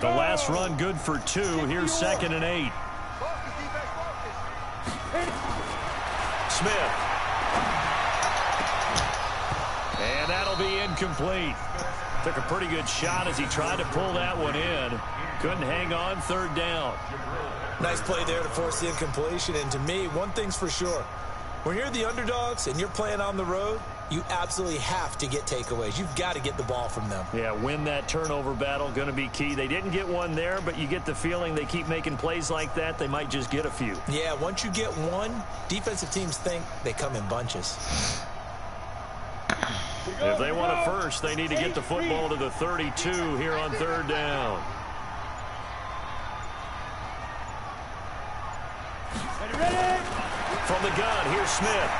The last run good for 2. Here's 2nd and 8. Smith. And that'll be incomplete. Took a pretty good shot as he tried to pull that one in. Couldn't hang on. 3rd down. Nice play there to force the incompletion. And to me, one thing's for sure. When you're the underdogs and you're playing on the road, you absolutely have to get takeaways. You've got to get the ball from them. Yeah, win that turnover battle. Going to be key. They didn't get one there, but you get the feeling they keep making plays like that. They might just get a few. Yeah, once you get one, defensive teams think they come in bunches. If they want a first, they need to get the football to the 32 here on 3rd down. From the gun, here's Smith.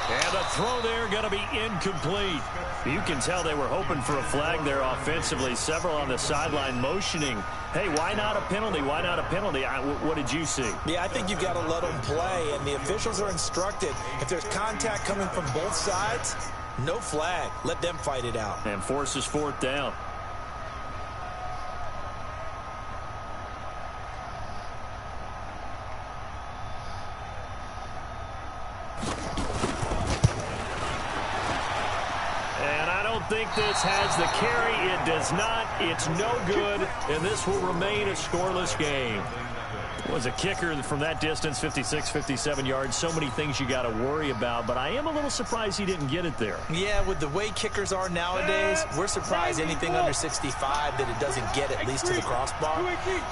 And the throw there going to be incomplete. You can tell they were hoping for a flag there offensively. Several on the sideline motioning. Hey, why not a penalty? Why not a penalty? What did you see? Yeah, I think you've got to let them play, and the officials are instructed. If there's contact coming from both sides, no flag. Let them fight it out. And forces 4th down. Think this has the carry. It does not. It's no good, and this will remain a scoreless game. Was a kicker from that distance, 56, 57 yards. So many things you got to worry about, but I am a little surprised he didn't get it there. Yeah, with the way kickers are nowadays, we're surprised anything under 65 that it doesn't get at least to the crossbar.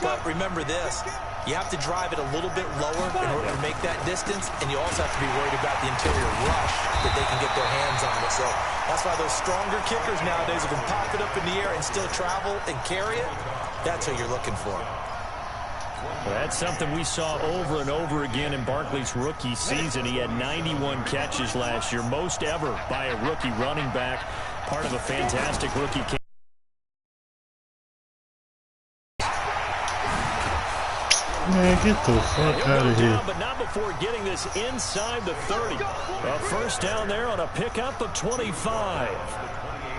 But remember this, you have to drive it a little bit lower in order to make that distance, and you also have to be worried about the interior rush that they can get their hands on it. So that's why those stronger kickers nowadays who can pop it up in the air and still travel and carry it, that's what you're looking for. Well, that's something we saw over and over again in Barkley's rookie season. He had 91 catches last year, most ever by a rookie running back, part of a fantastic rookie campaign. Man, get the fuck out of here. But not before getting this inside the 30. A first down there on a pickup of 25.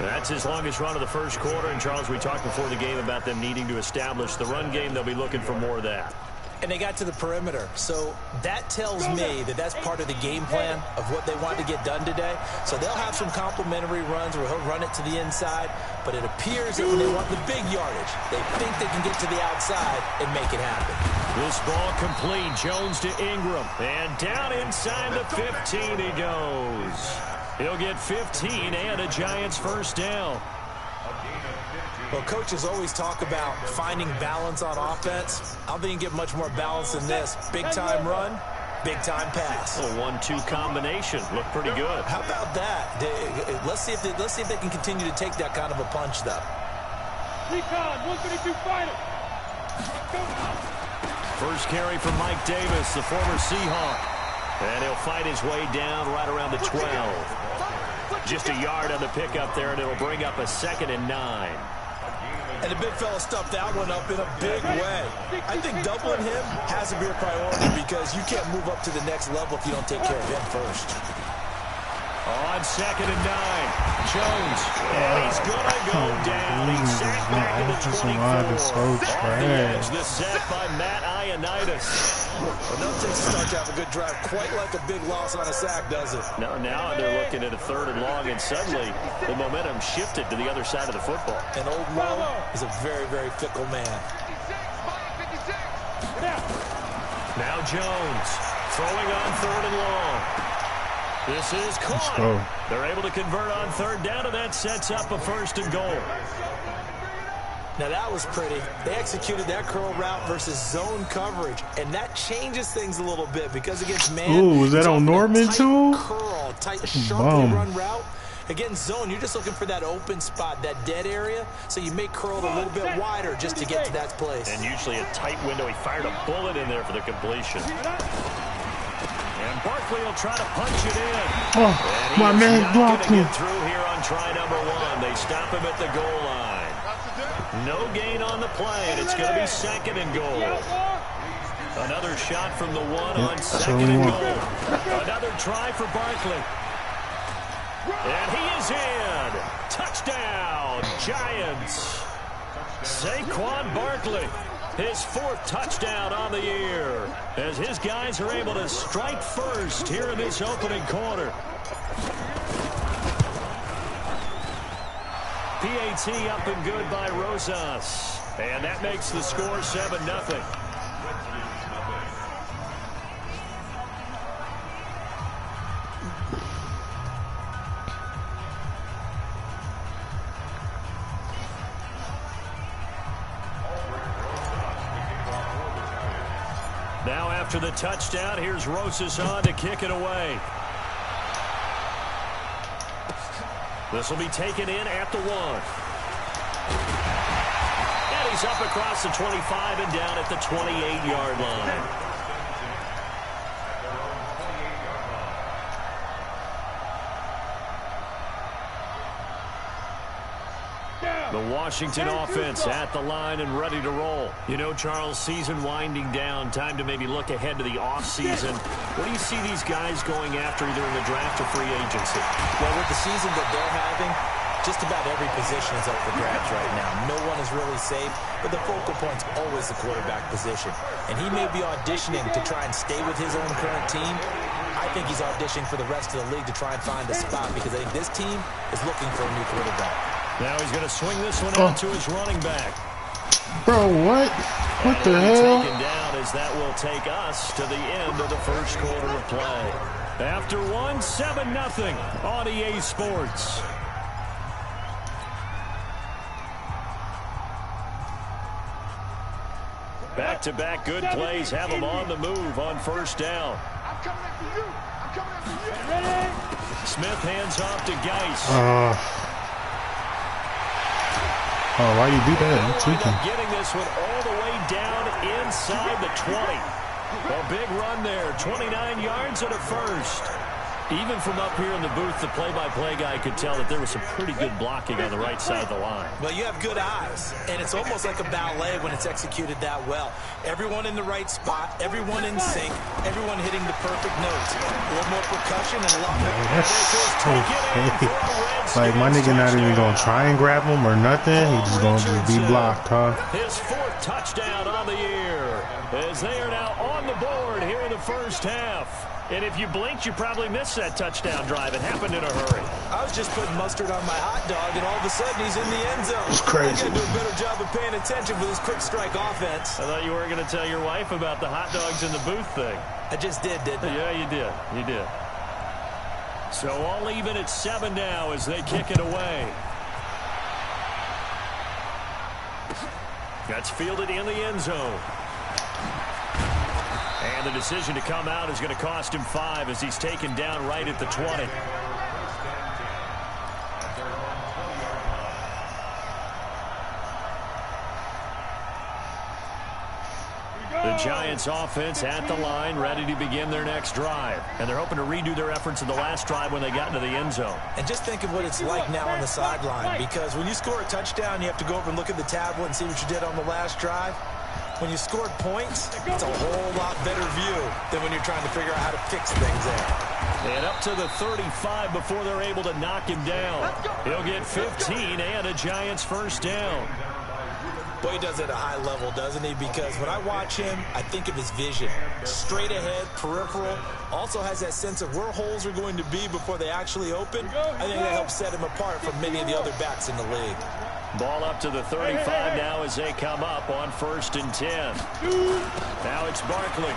That's his longest run of the first quarter. And, Charles, we talked before the game about them needing to establish the run game. They'll be looking for more of that. And they got to the perimeter. So that tells me that that's part of the game plan of what they want to get done today. So they'll have some complimentary runs where he'll run it to the inside. But it appears that when they want the big yardage, they think they can get to the outside and make it happen. This ball complete. Jones to Ingram. And down inside the 15 he goes. He'll get 15 and a Giants first down. Well, coaches always talk about finding balance on offense. I don't think you can get much more balance than this. Big-time run, big-time pass. A 1-2 combination. Look pretty good. How about that? Let's see if they can continue to take that kind of a punch, though. Recon, 132 final. First carry from Mike Davis, the former Seahawk. And he'll fight his way down right around the 12. Just a yard on the pickup there, and it'll bring up a 2nd and 9. And the big fella stuffed that one up in a big way. I think doubling him has to be a priority because you can't move up to the next level if you don't take care of him first. On 2nd and 9, Jones, and he's going to go down. He's sacked back to the 24. Off the edge, the sack by Matt Ioannidis. Well, no takes a start to have a good drive, quite like a big loss on a sack, does it? No, now they're looking at a 3rd and long, and suddenly the momentum shifted to the other side of the football. And Old Mo is a very, very fickle man. Now Jones throwing on 3rd and long. This is caught. They're able to convert on 3rd down, and that sets up a 1st and goal. Now that was pretty. They executed that curl route versus zone coverage, and that changes things a little bit because against man. Ooh, was that on Norman too? Curl, tight, sharply run route. Against zone, you're just looking for that open spot, that dead area, so you may curl it a little bit wider just to get to that place. And usually a tight window. He fired a bullet in there for the completion. And Barkley will try to punch it in. Oh, my man blocked me. Get through here on try number 1. They stop him at the goal line. No gain on the play, and it's going to be 2nd and goal. Another shot from the 1 on 2nd and goal. Another try for Barkley. And he is in. Touchdown, Giants. Saquon Barkley, his 4th touchdown on the year, as his guys are able to strike first here in this opening quarter. PAT up and good by Rosas, and that makes the score 7-0. Now after the touchdown, here's Rosas on to kick it away. This will be taken in at the 1. And he's up across the 25 and down at the 28-yard line. The Washington offense at the line and ready to roll. You know, Charles, season winding down, time to maybe look ahead to the offseason. What do you see these guys going after either in the draft or free agency? Well, with the season that they're having, just about every position is up for grabs right now. No one is really safe, but the focal point's always the quarterback position. And he may be auditioning to try and stay with his own current team. I think he's auditioning for the rest of the league to try and find a spot because I think this team is looking for a new quarterback. Now he's going to swing this one out to his running back. Bro, what? What the hell? Taken down as that will take us to the end of the first quarter of play. After 1, 7-0 on EA Sports. Back-to-back good plays have them on the move on first down. I'm coming after you. I'm coming after you. Ready? Smith hands off to Geis. Oh, why you do that? You tweaking. Getting this one all the way down inside the 20. A big run there, 29 yards and a first. Even from up here in the booth, the play-by-play guy could tell that there was some pretty good blocking on the right side of the line. Well, you have good eyes, and it's almost like a ballet when it's executed that well. Everyone in the right spot, everyone in sync, everyone hitting the perfect notes. A little more percussion and a lot more. That's okay. Like, my nigga not even going to try and grab him or nothing. He's just going to be blocked, huh? His 4th touchdown on the year, as they are now on the board here in the first half. And if you blinked, you probably missed that touchdown drive. It happened in a hurry. I was just putting mustard on my hot dog, and all of a sudden he's in the end zone. It's crazy. I got to do a better job of paying attention for this quick strike offense. I thought you weren't going to tell your wife about the hot dogs in the booth thing. I just didn't I? Yeah, you did. You did. So all even at 7 now as they kick it away. That's fielded in the end zone. And the decision to come out is going to cost him 5 as he's taken down right at the 20. The Giants offense at the line, ready to begin their next drive. And they're hoping to redo their efforts in the last drive when they got into the end zone. And just think of what it's like now on the sideline, because when you score a touchdown, you have to go over and look at the tablet and see what you did on the last drive. When you scored points, it's a whole lot better view than when you're trying to figure out how to fix things there. And up to the 35 before they're able to knock him down. He'll get 15 and a Giants first down. Boy, he does it at a high level, doesn't he? Because when I watch him, I think of his vision. Straight ahead, peripheral. Also has that sense of where holes are going to be before they actually open. I think that helps set him apart from many of the other backs in the league. Ball up to the 35 now as they come up on 1st and 10. Now it's Barkley.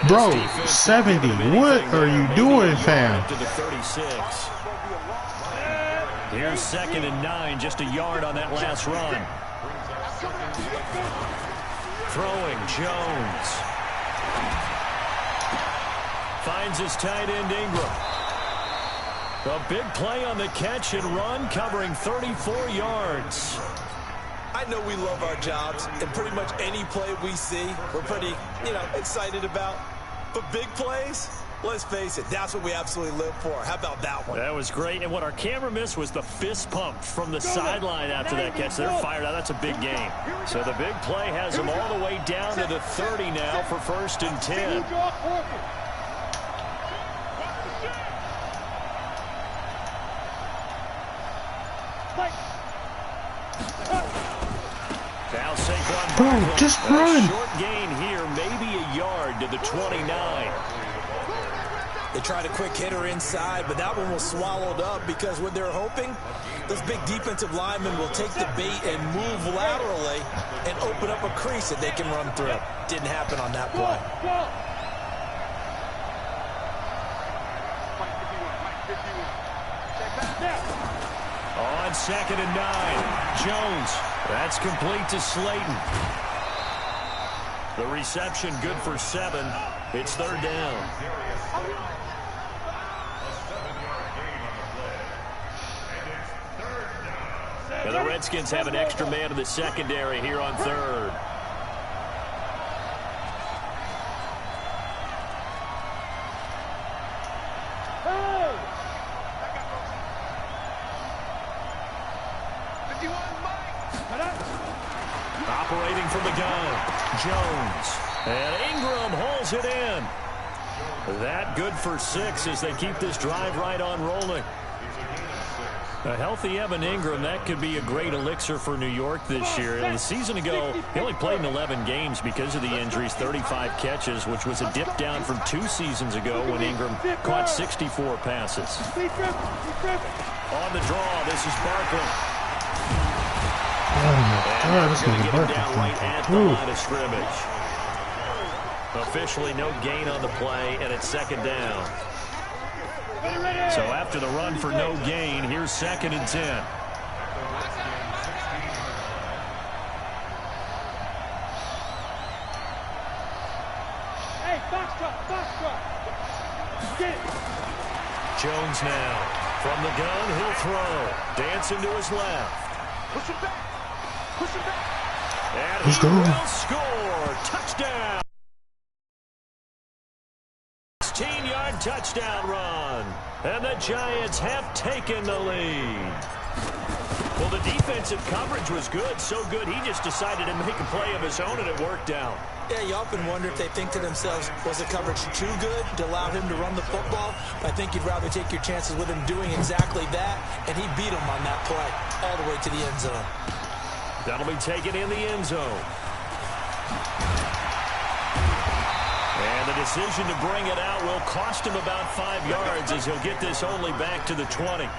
Bro, 70. What are you doing, fam? Up to the 36. Here's 2nd and 9, just a yard on that last run. Throwing, Jones. Finds his tight end, Ingram. A big play on the catch and run, covering 34 yards. I know we love our jobs, and pretty much any play we see, we're pretty, excited about. But big plays, let's face it, that's what we absolutely live for. How about that one? That was great, and what our camera missed was the fist pump from the sideline after that catch. They're fired out. That's a big game. So the big play has them all the way down to the 30 now for 1st and 10. Now Saquon Bro, Barkley. just A run. short gain here, maybe a yard to the 29. They tried a quick hitter inside, but that one was swallowed up because what they're hoping, those big defensive linemen will take the bait and move laterally and open up a crease that they can run through. Didn't happen on that play. On 2nd and 9, Jones. That's complete to Slayton. The reception good for 7. It's 3rd down. And the Redskins have an extra man in the secondary here on 3rd. Operating from the gun, Jones. And Ingram holds it in. That good for 6 as they keep this drive right on rolling. A healthy Evan Ingram, that could be a great elixir for New York this year. The season ago, he only played in 11 games because of the injuries, 35 catches, which was a dip down from 2 seasons ago when Ingram caught 64 passes. On the draw, this is Barkley. Oh my God, this Going to nigga get him down right Barkley at the through. line of scrimmage. Officially no gain on the play, and it's 2nd down. So after the run for no gain, here's 2nd and 10. Hey, box truck. Get it. Jones now. From the gun, he'll throw. Dancing to his left. Push him back. And Let's he go. will score. Touchdown. 16-yard touchdown run. And the Giants have taken the lead. Well, the defensive coverage was good, so good he just decided to make a play of his own, and it worked out. Yeah, you often wonder if they think to themselves, was the coverage too good to allow him to run the football? I think you'd rather take your chances with him doing exactly that, and he beat him on that play all the way to the end zone. That'll be taken in the end zone. And the decision to bring it out will cost him about 5 yards as he'll get this only back to the 20.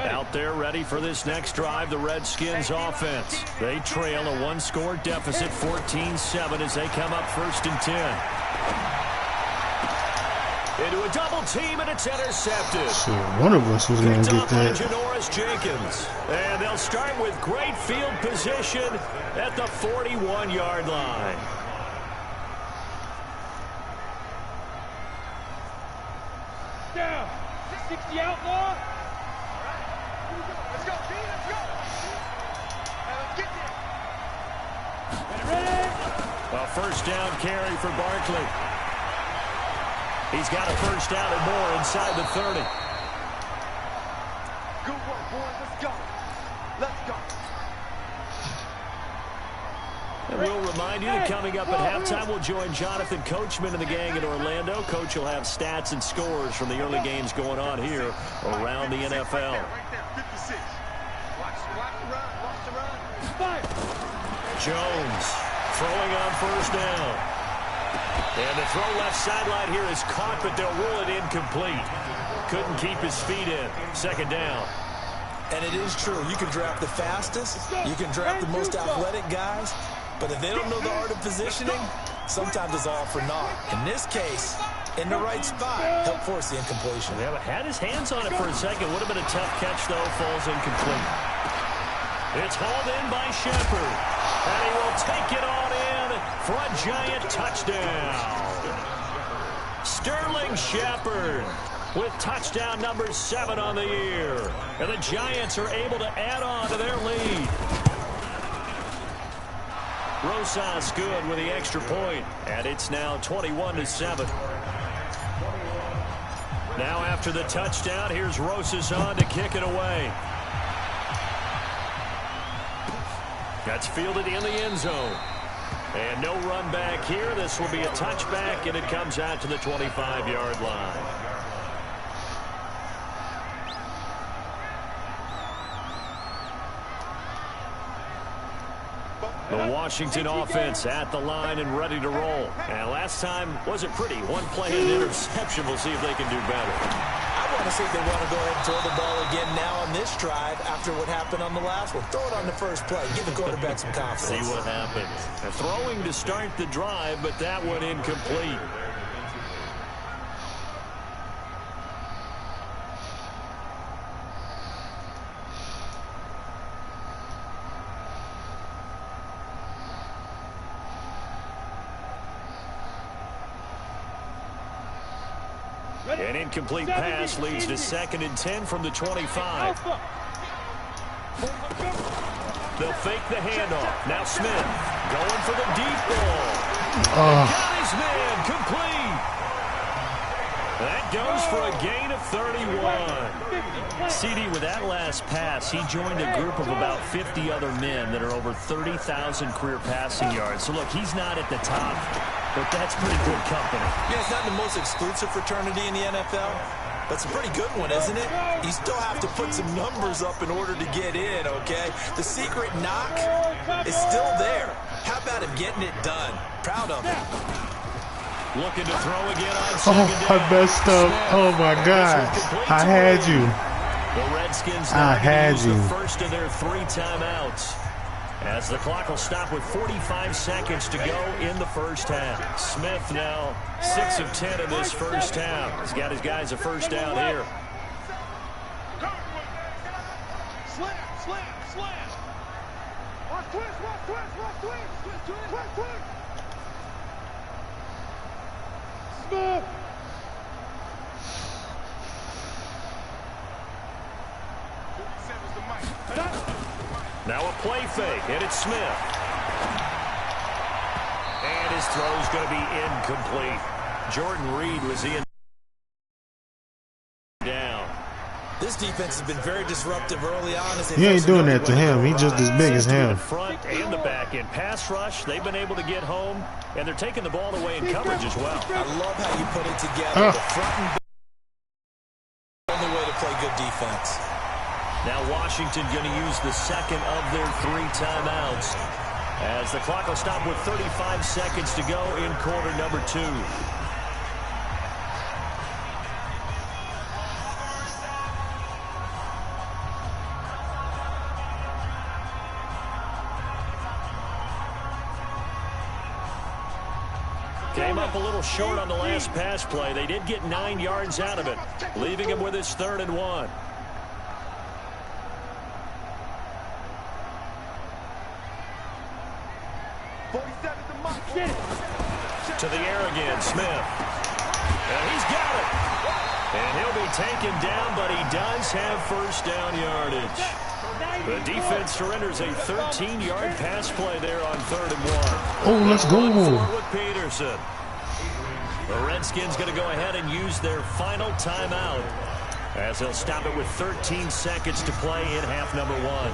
Out there ready for this next drive, the Redskins offense. They trail a 1-score deficit, 14-7 as they come up 1st and 10. Into a double team, and it's intercepted. So one of us was going to get that. Janoris Jenkins. And they'll start with great field position at the 41-yard line. Down. 60 outlaw. Let's go, Let's go. Let's get there. Ready? A 1st down carry for Barkley. He's got a 1st down and more inside the 30. Good work, boys. Let's go. Let's go. And we'll remind you that coming up at halftime, we'll join Jonathan Coachman and the gang in Orlando. Coach will have stats and scores from the early games going on here around the NFL. Right there, 56. Watch the run. Watch the run. Fire. Jones throwing on 1st down. And the throw left sideline here is caught, but they'll rule it incomplete. Couldn't keep his feet in. 2nd down. And it is true. You can draft the fastest. You can draft the most athletic guys. But if they don't know the art of positioning, sometimes it's all for naught. In this case, in the right spot, help force the incompletion. Yeah, but had his hands on it for a second. Would have been a tough catch, though. Falls incomplete. It's hauled in by Shepard. And he will take it on in for a Giant touchdown. Sterling Shepard with touchdown number 7 on the year. And the Giants are able to add on to their lead. Rosas good with the extra point, and it's now 21-7. Now after the touchdown, here's Rosas on to kick it away. That's fielded in the end zone. And no run back here. This will be a touchback, and it comes out to the 25-yard line. The Washington offense at the line and ready to roll. And last time wasn't pretty. One play and interception. We'll see if they can do better. I want to see if they want to go ahead and throw the ball again now on this drive after what happened on the last one. Throw it on the first play. Give the quarterback some confidence. See what happens. Throwing to start the drive, but that one incomplete. An incomplete pass leads to 2nd and 10 from the 25. They'll fake the handoff. Now Smith going for the deep ball. Got his man complete. That goes for a gain of 31. CD, with that last pass, he joined a group of about 50 other men that are over 30,000 career passing yards. So, look, he's not at the top, but that's pretty good company. Yeah, it's not the most exclusive fraternity in the NFL, but it's a pretty good one, isn't it? You still have to put some numbers up in order to get in, okay? The secret knock is still there. How about him getting it done? Proud of him. Looking to throw again on second down. I messed up. Oh, my God. I had you. The Redskins I had you. the first of their 3 timeouts, as the clock will stop with 45 seconds to go in the first half. Smith now 6 of 10 in this first half. He's got his guys a first down here. Slam, slam, slam. Watch twist, watch twist, watch twist. Twist, twist, twist, twist. Smith. Now a play fake, and it's Smith. And his throw's going to be incomplete. Jordan Reed was in down. This defense has been very disruptive early on. As he ain't doing that to him. He's just as big as him. The front and the back end pass rush, they've been able to get home, and they're taking the ball away in coverage as well. I love how you put it together. The front and back, only way to play good defense. Now Washington going to use the second of their 3 timeouts, as the clock will stop with 35 seconds to go in quarter number 2. Came up a little short on the last pass play. They did get 9 yards out of it, leaving him with his 3rd and 1. To the air again, Smith. And he's got it. And he'll be taken down, but he does have first down yardage. The defense surrenders a 13-yard pass play there on 3rd and 1. Oh, let's go. With Peterson. The Redskins going to go ahead and use their final timeout, as they'll stop it with 13 seconds to play in half number 1.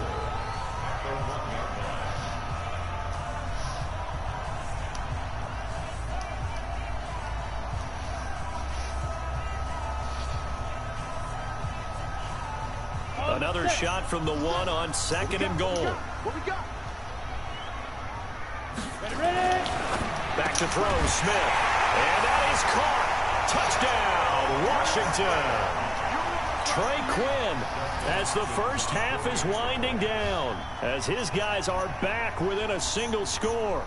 Another shot from the 1 on 2nd and goal. What we got? Back to throw, Smith. And that is caught. Touchdown, Washington. Trey Quinn, as the first half is winding down, as his guys are back within a single score.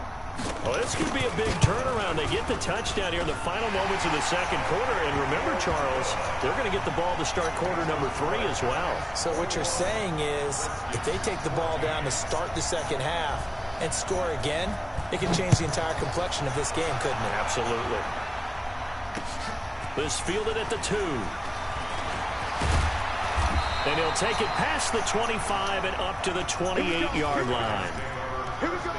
Well, this could be a big turnaround. They get the touchdown here in the final moments of the second quarter. And remember, Charles, they're going to get the ball to start quarter number 3 as well. So what you're saying is, if they take the ball down to start the second half and score again, it can change the entire complexion of this game, couldn't it? Absolutely. This fielded at the 2. And he'll take it past the 25 and up to the 28-yard line. Here we go.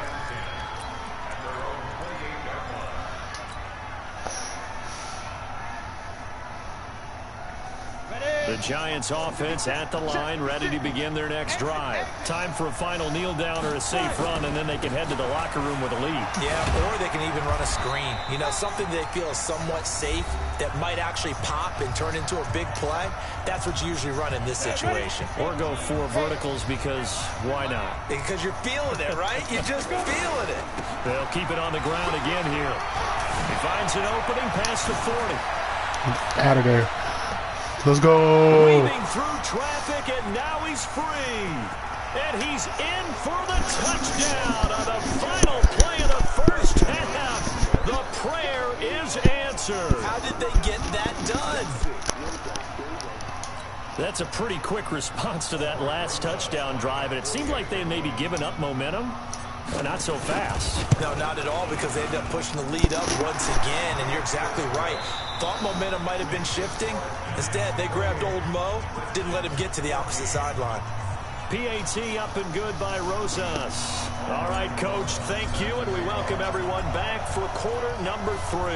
The Giants offense at the line, ready to begin their next drive. Time for a final kneel down or a safe run, and then they can head to the locker room with a lead. Yeah, or they can even run a screen. You know, something they feel is somewhat safe that might actually pop and turn into a big play. That's what you usually run in this situation. Or go for verticals because why not? Because you're feeling it, right? You're just feeling it. They'll keep it on the ground again here. He finds an opening past the 40. Out of there. Let's go. Weaving through traffic, and now he's free. And he's in for the touchdown on the final play of the first half. The prayer is answered. How did they get that done? That's a pretty quick response to that last touchdown drive, and it seemed like they had maybe given up momentum. Not so fast. No, not at all, because they ended up pushing the lead up once again, and you're exactly right. Thought momentum might have been shifting. Instead, they grabbed old Mo, didn't let him get to the opposite sideline. PAT up and good by Rosas. All right, Coach, thank you, and we welcome everyone back for quarter number 3.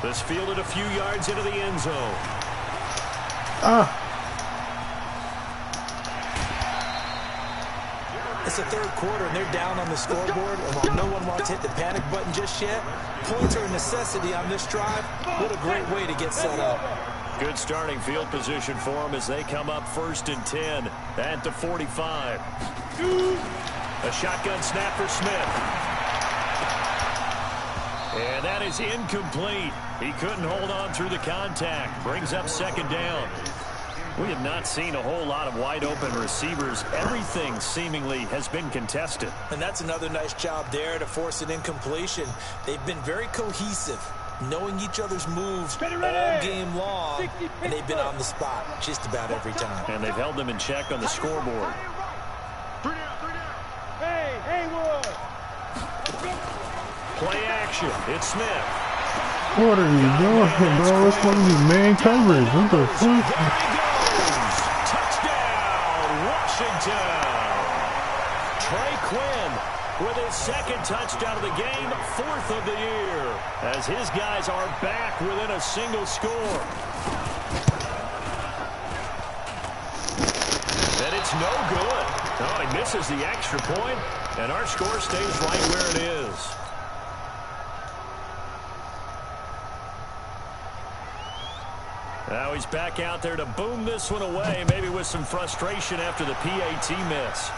This fielded a few yards into the end zone. It's the third quarter, and they're down on the scoreboard. And while no one wants to hit the panic button just yet, points are a necessity on this drive. What a great way to get set up. Good starting field position for them as they come up 1st and 10 at the 45. A shotgun snap for Smith. And that is incomplete. He couldn't hold on through the contact. Brings up 2nd down. We have not seen a whole lot of wide-open receivers. Everything seemingly has been contested. And that's another nice job there to force an incompletion. They've been very cohesive, knowing each other's moves all game long, and they've been on the spot just about every time. And they've held them in check on the scoreboard. 3 down, 3 down. Hey, Haywood. Play action. It's Smith. What are you doing, bro? It's one of these man coverage. What the fuck? Trey Quinn with his 2nd touchdown of the game, 4th of the year, as his guys are back within a single score. And it's no good. No, he misses the extra point, and our score stays right where it is. Now he's back out there to boom this one away, maybe with some frustration after the PAT miss.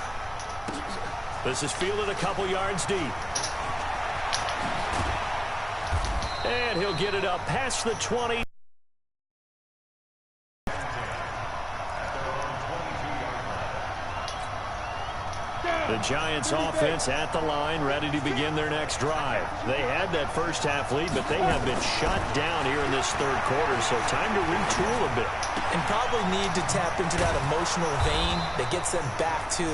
This is fielded a couple yards deep. And he'll get it up past the 20. The Giants offense at the line, ready to begin their next drive. They had that first half lead, but they have been shut down here in this third quarter, so time to retool a bit. And probably need to tap into that emotional vein that gets them back to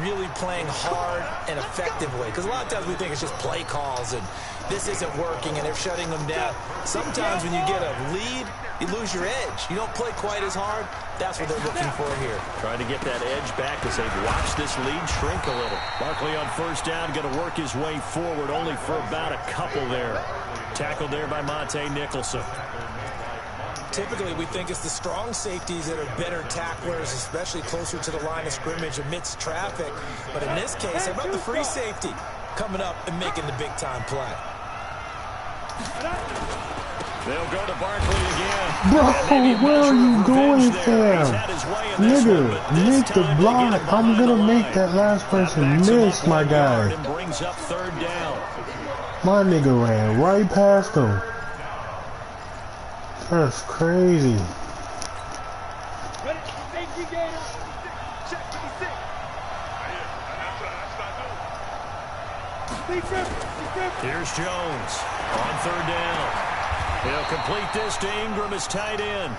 really playing hard and effectively. Because a lot of times we think it's just play calls and this isn't working and they're shutting them down. Sometimes when you get a lead, you lose your edge. You don't play quite as hard. That's what they're looking for here. Trying to get that edge back as they've watched this lead shrink a little. Barkley on 1st down, going to work his way forward, only for about a couple there. Tackled there by Monte Nicholson. Typically, we think it's the strong safeties that are better tacklers, especially closer to the line of scrimmage amidst traffic. But in this case, how about the free safety coming up and making the big-time play? They'll go to Barkley again. Bro, where are you going, Sam? Nigga, make the block. I'm going to make that last person miss, my guy. Brings up 3rd down. My nigga ran right past him. That's crazy. Here's Jones on 3rd down. He'll complete this to Ingram as tight end.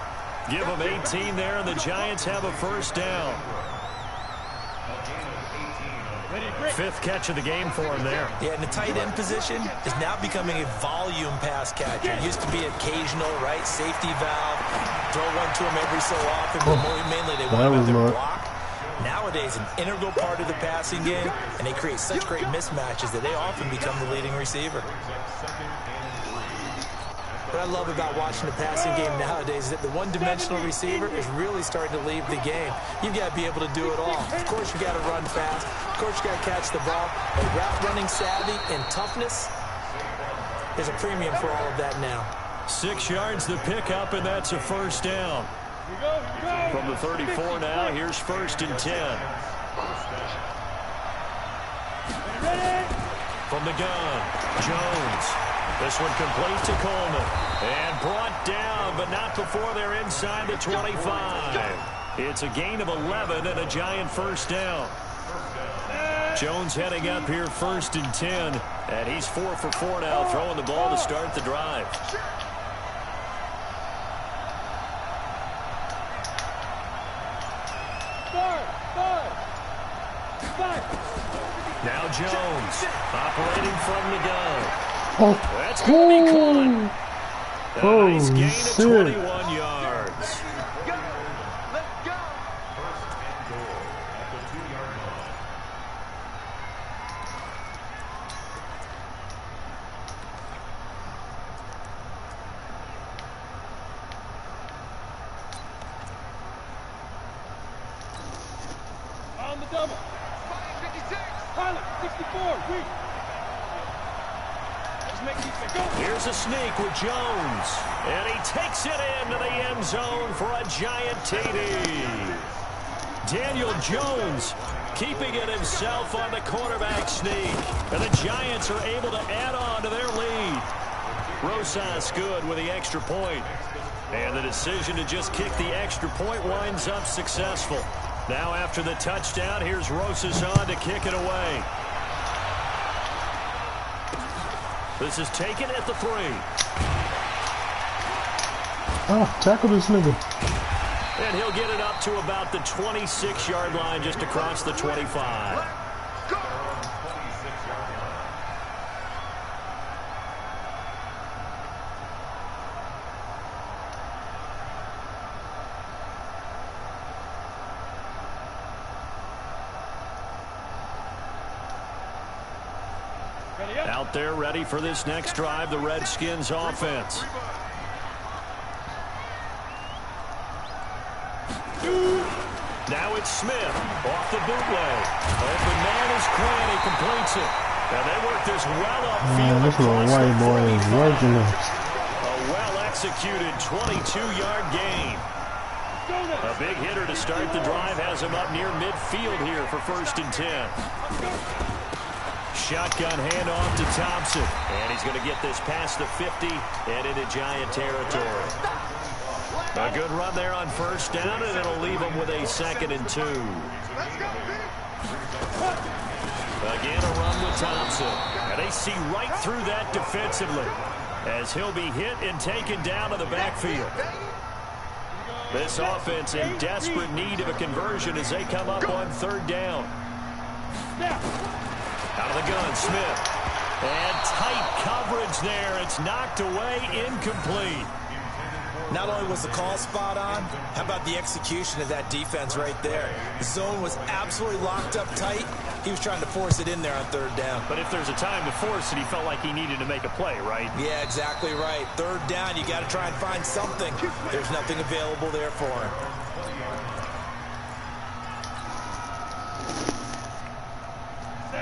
Give him 18 there, and the Giants have a 1st down. 5th catch of the game for him there. Yeah, and the tight end position is now becoming a volume pass catcher. It used to be occasional, right? Safety valve. Throw one to him every so often, but mainly they want him to block. Nowadays, an integral part of the passing game, and they create such great mismatches that they often become the leading receiver. What I love about watching the passing game nowadays is that the one-dimensional receiver is really starting to leave the game. You've got to be able to do it all. Of course, you got to run fast. Of course, you got to catch the ball. But route running savvy and toughness, there's a premium for all of that now. 6 yards the pickup, and that's a first down. From the 34 now, here's 1st and 10. From the gun, Jones. This one complete to Coleman. And brought down, but not before they're inside the 25. It's a gain of 11 and a giant first down. Jones heading up here 1st and 10. And he's 4 for 4 now, throwing the ball to start the drive. Now Jones operating from the gun. That's going to be caught. A nice gain of 21 yards. On the double. 56. Pilot, 64. Weak. Here's a sneak with Jones. And he takes it into the end zone for a giant TD. Daniel Jones keeping it himself on the quarterback sneak. And the Giants are able to add on to their lead. Rosas good with the extra point. And the decision to just kick the extra point winds up successful. Now after the touchdown, here's Rosas on to kick it away. This is taken at the 3. Oh, tackle this nigga. And he'll get it up to about the 26-yard line just across the 25. Out there ready for this next drive, the Redskins offense. Now it's Smith off the bootleg. Open man is Quinn. He completes it. And they work this well upfield. Man, this little white boy is working it. A well-executed 22-yard gain. A big hitter to start the drive has him up near midfield here for 1st and 10. Shotgun handoff to Thompson. And he's going to get this past the 50 and into Giant territory. A good run there on 1st down, and it'll leave him with a 2nd and 2. Again, a run with Thompson. And they see right through that defensively as he'll be hit and taken down to the backfield. This offense in desperate need of a conversion as they come up on 3rd down. Out of the gun, Smith. And tight coverage there. It's knocked away, incomplete. Not only was the call spot on, how about the execution of that defense right there? The zone was absolutely locked up tight. He was trying to force it in there on 3rd down. But if there's a time to force it, he felt like he needed to make a play, right? Yeah, exactly right. 3rd down, you got to try and find something. There's nothing available there for him.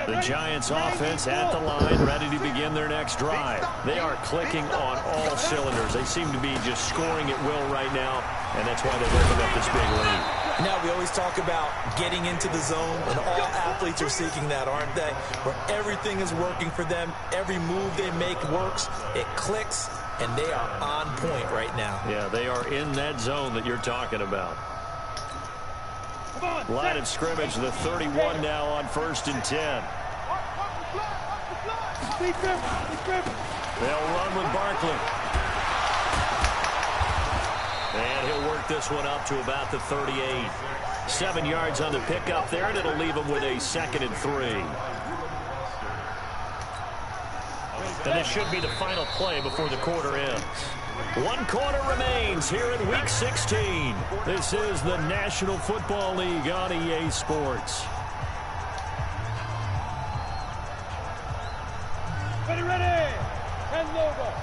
The Giants offense at the line, ready to begin their next drive. They are clicking on all cylinders. They seem to be just scoring at will right now, and that's why they've opened up this big lead. Now, we always talk about getting into the zone, and all athletes are seeking that, aren't they? Where everything is working for them, every move they make works, it clicks, and they are on point right now. Yeah, they are in that zone that you're talking about. Line of scrimmage, the 31 now on 1st and 10. They'll run with Barkley. And he'll work this one up to about the 38. 7 yards on the pickup there, and it'll leave him with a 2nd and 3. And this should be the final play before the quarter ends. 1 quarter remains here in Week 16. This is the National Football League on EA Sports. Ready, and logo.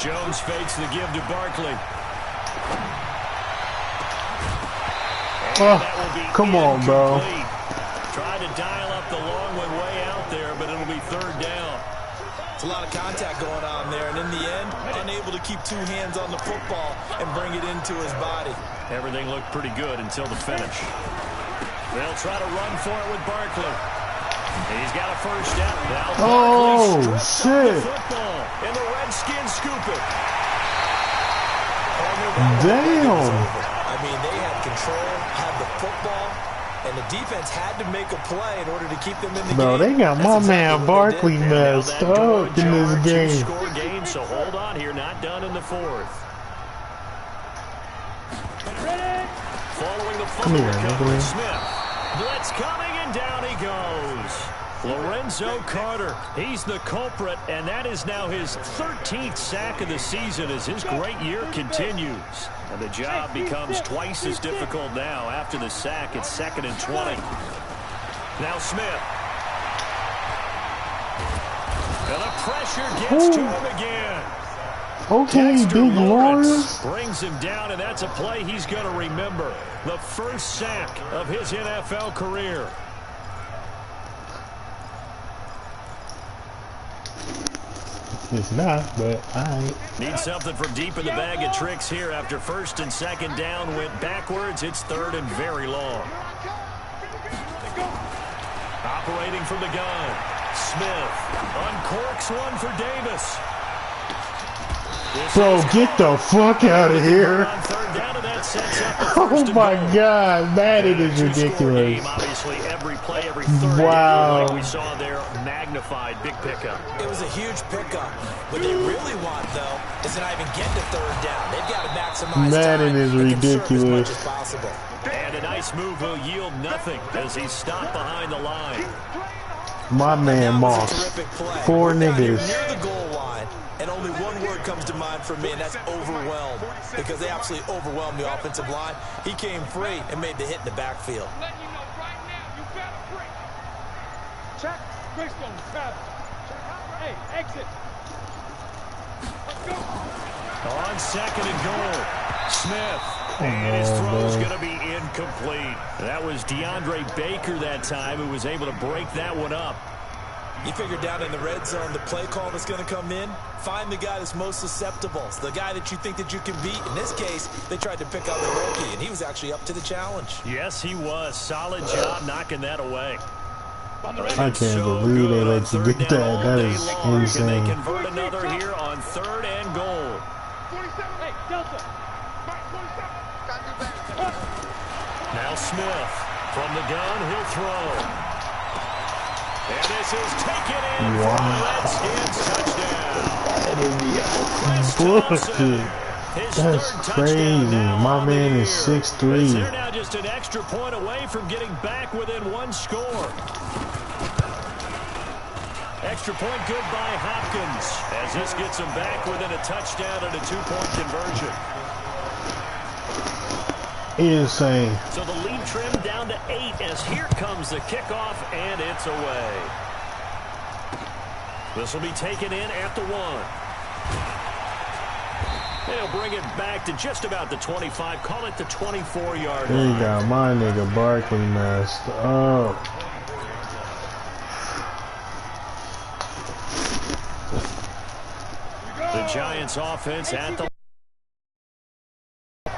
Jones fakes the give to Barkley. Oh, come on, bro. Tried to dial up the long one way out there, but it'll be third down. It's a lot of contact going on there, and in the end, unable to keep two hands on the football and bring it into his body. Everything looked pretty good until the finish. They'll try to run for it with Barkley. He's got a first down. Now Oh, shit. Football, and the Redskins scoop it. Damn. I mean, they had control, had the football, and the defense had to make a play in order to keep them in the Bro, game. they got my man Barkley messed up in this game. Score game, so hold on here, not done in the fourth. Following the fumble recovery, Smith. Blitz coming, and down he goes. Lorenzo Carter, he's the culprit, and that is now his 13th sack of the season as his great year continues. And the job becomes twice as difficult now after the sack. It's 2nd and 20. Now Smith. And the pressure gets to him again. Okay, Dexter Big Lawrence Lawrence. brings him down, and that's a play he's going to remember. The first sack of his NFL career. It's not, but alright. Need something from deep in the bag of tricks here after first and second down went backwards. It's third and very long. Operating from the gun. Smith uncorks one for Davis. Bro, get the fuck out of here. Oh my God, Madden is ridiculous. Obviously, every play, every third Wow. like we saw there, magnified, big pickup. It was a huge pickup. What they really want, though, is to not even get to third down. They've got to maximize Madden time is and conserve ridiculous. as much as possible. And a nice move will yield nothing as he's stopped behind the line. My man Moss. 4 niggas. Near the goal line, and only one word comes to mind for me, and that's overwhelmed, because they absolutely overwhelmed the offensive line. He came free and made the hit in the backfield. Letting you know right now, you better break. Check. Greystone, Travis. Hey, exit. Let's go. On 2nd and goal, Smith. And his throw's going to be incomplete. That was DeAndre Baker that time who was able to break that one up. You figure down in the red zone, the play call that's going to come in, find the guy that's most susceptible, the guy that you think that you can beat. In this case, they tried to pick out the rookie, and he was actually up to the challenge. Yes, he was. Solid job knocking that away. I can't believe they let you get that. That is Can they insane. convert another here on 3rd and goal? 47. Hey, Delta. Now Smith from the gun, he'll throw. And this is taken in for the Redskins touchdown. Bullshit. That's crazy. My man is 6'3". They're now just an extra point away from getting back within one score. Extra point good by Hopkins as this gets them back within a touchdown and a 2-point conversion. Insane. So the lead trimmed down to 8 as here comes the kickoff, and it's away. This will be taken in at the 1. They'll bring it back to just about the 25, call it the 24-yard line. They got my nigga Barkley messed up. The Giants offense at the...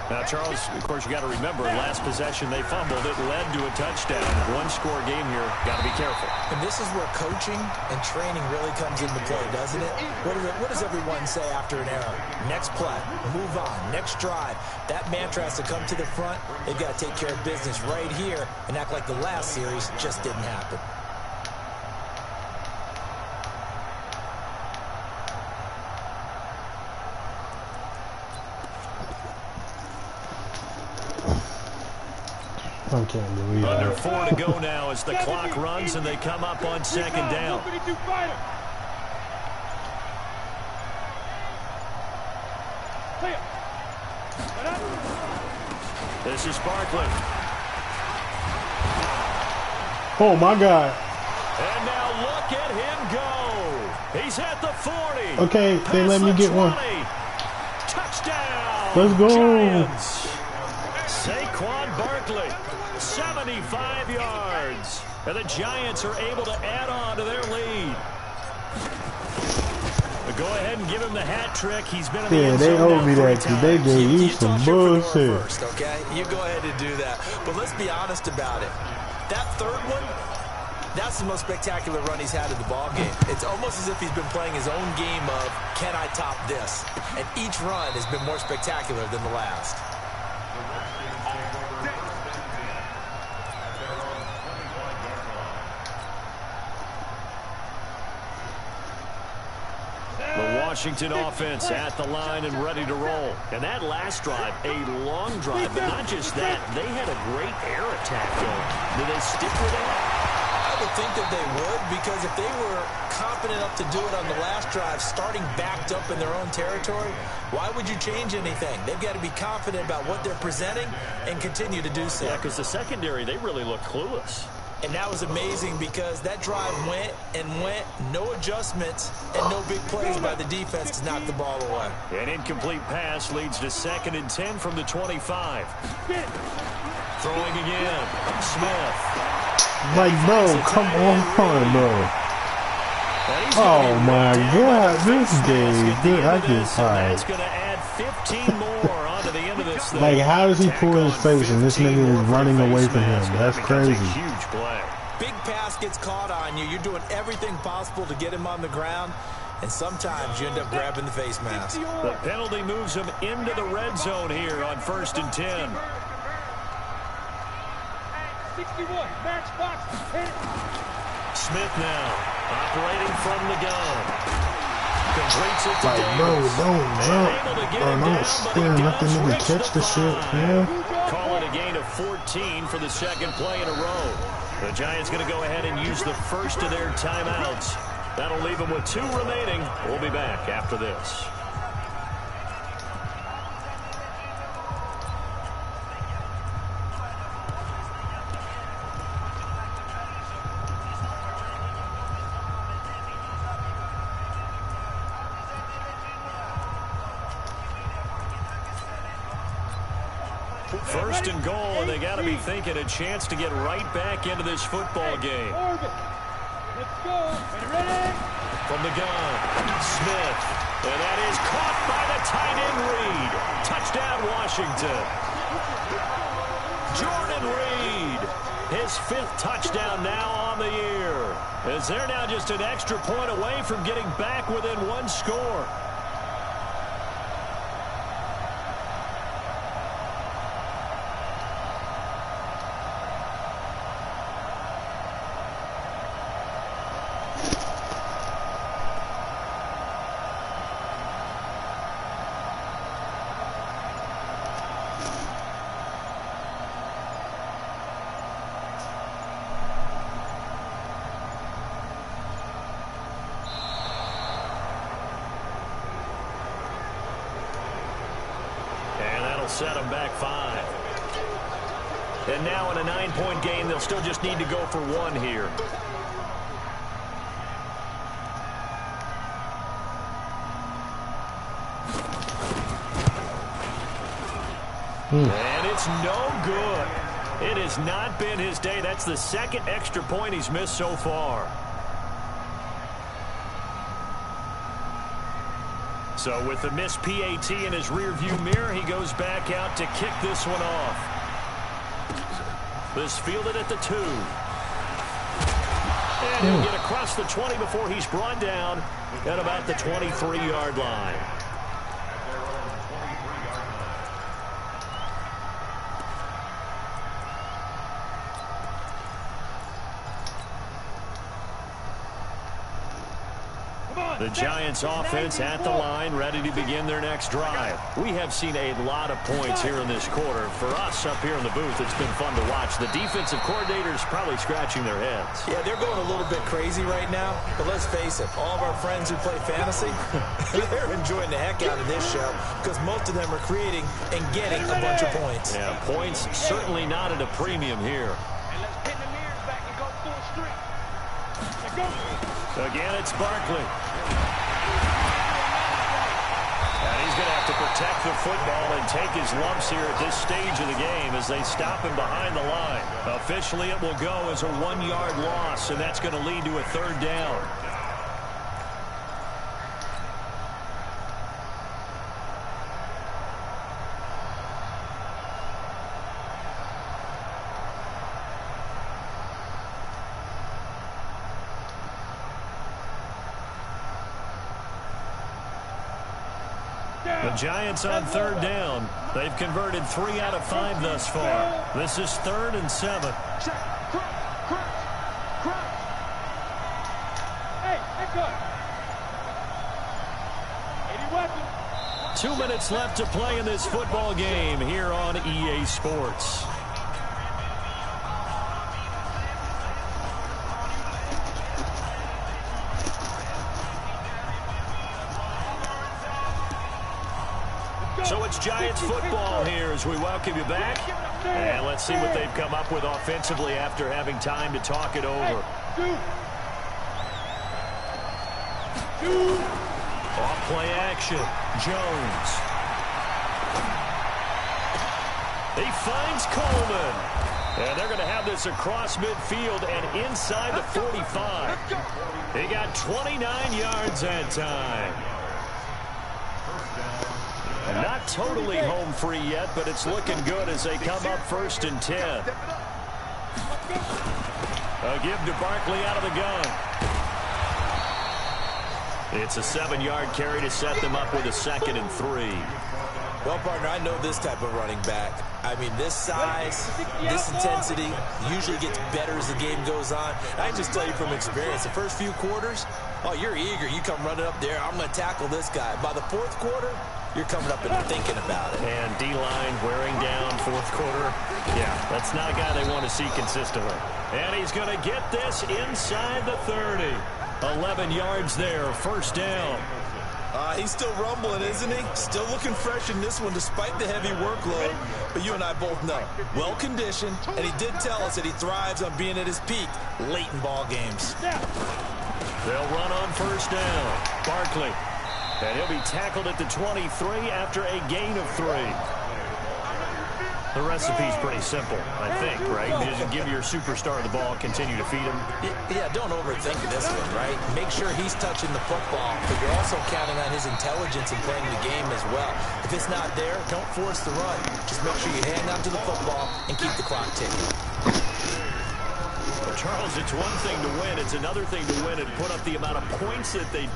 Now, Charles, of course, you got to remember, last possession they fumbled. It led to a touchdown. One-score game here. Got to be careful. And this is where coaching and training really comes into play, doesn't it? What does everyone say after an error? Next play, move on, next drive. That mantra has to come to the front. They've got to take care of business right here and act like the last series just didn't happen. I can't believe Under that. 4 to go now as the clock runs and they come up on 2nd down. This is Barkley. Oh my God. And now look at him go. He He's at the 40. Okay, they let me get one. Touchdown. Let's go. Giants. Saquon Barkley, 75 yards. And the Giants are able to add on to their lead. But go ahead and give him the hat trick. He's been in the end they zone owe me now 3 that because they times. gave you some bullshit. First, okay? You go ahead and do that. But let's be honest about it. That third one, that's the most spectacular run he's had in the ballgame. It's almost as if he's been playing his own game of, can I top this? And each run has been more spectacular than the last. The Washington offense at the line and ready to roll. And that last drive, a long drive, but not just that. They had a great air attack going. Did they stick with it? I would think that they would, because if they were confident enough to do it on the last drive, starting backed up in their own territory, why would you change anything? They've got to be confident about what they're presenting and continue to do so. Yeah, because the secondary, they really look clueless. And that was amazing because that drive went and went, no adjustments and no big plays by the defense to knock the ball away. An incomplete pass leads to 2nd and 10 from the 25. Throwing again. Smith. Like, bro, come on, bro. Oh my God, this game, dude, I just That's going to add 15 more onto the end of this thing. like, how does he pull his face and this nigga is running away from him? That's crazy. Huge play. Big pass gets caught on you. You're doing everything possible to get him on the ground, and sometimes you end up grabbing the face mask. The penalty moves him into the red zone here on 1st and 10. 61, match box, hit it. Smith now, operating from the gun. Completes it to Like, Davis. bro, don't jump, or don't stand nothing to catch the shit, man. Call it a gain of 14 for the 2nd play in a row. The Giants going to go ahead and use the first of their timeouts. That'll leave them with 2 remaining. We'll be back after this. First and goal, and they got to be thinking a chance to get right back into this football game. Let's go. Ready? From the gun, Smith. And that is caught by the tight end Reed. Touchdown, Washington. Jordan Reed, his 5th touchdown now on the year. As they're now just an extra point away from getting back within 1 score. Set them back 5. And now in a 9-point game, they'll still just need to go for 1 here. And it's no good. It has not been his day. That's the 2nd extra point he's missed so far. So with the missed PAT in his rearview mirror, he goes back out to kick this one off. This fielded at the 2. And he'll get across the 20 before he's brought down at about the 23-yard line. The Giants offense at the line, ready to begin their next drive. We have seen a lot of points here in this quarter. For us up here in the booth, it's been fun to watch. The defensive coordinators probably scratching their heads. Yeah, they're going a little bit crazy right now, but let's face it, all of our friends who play fantasy, they're enjoying the heck out of this show because most of them are creating and getting a bunch of points. Yeah, points certainly not at a premium here. And let's pin the mirrors back and go full street. Let's go. Again, it's Barkley. protect the football and take his lumps here at this stage of the game as they stop him behind the line. Officially, it will go as a 1-yard loss, and that's going to lead to a 3rd down. The Giants on 3rd down. They've converted 3 out of 5 thus far. This is 3rd and 7. Check. Crunch. Hey, good. 80 weapons. 2 minutes left to play in this football game here on EA Sports. So it's Giants football here as we welcome you back. And let's see what they've come up with offensively after having time to talk it over. Off play action. Jones. He finds Coleman. And they're going to have this across midfield and inside the 45. He got 29 yards that time. Not totally home free yet, but it's looking good as they come up 1st and 10. A give to Barkley out of the gun. It's a 7-yard carry to set them up with a 2nd and 3. Well, partner, I know this type of running back. I mean, this size, this intensity usually gets better as the game goes on. I can just tell you from experience, the first few quarters, oh, you're eager. You come running up there, I'm going to tackle this guy. By the 4th quarter, you're coming up and thinking about it. And D-line wearing down 4th quarter. Yeah, that's not a guy they want to see consistently. And he's going to get this inside the 30. 11 yards there, 1st down. He's still rumbling, isn't he? Still looking fresh in this one despite the heavy workload. But you and I both know, well-conditioned, and he did tell us that he thrives on being at his peak late in ball games. They'll run on 1st down. Barkley. And he'll be tackled at the 23 after a gain of 3. The recipe's pretty simple, I think, right? Just give your superstar the ball, continue to feed him. Yeah, don't overthink this one, right? Make sure he's touching the football, but you're also counting on his intelligence in playing the game as well. If it's not there, don't force the run. Just make sure you hang on to the football and keep the clock ticking. Well, Charles, it's one thing to win. It's another thing to win and put up the amount of points that they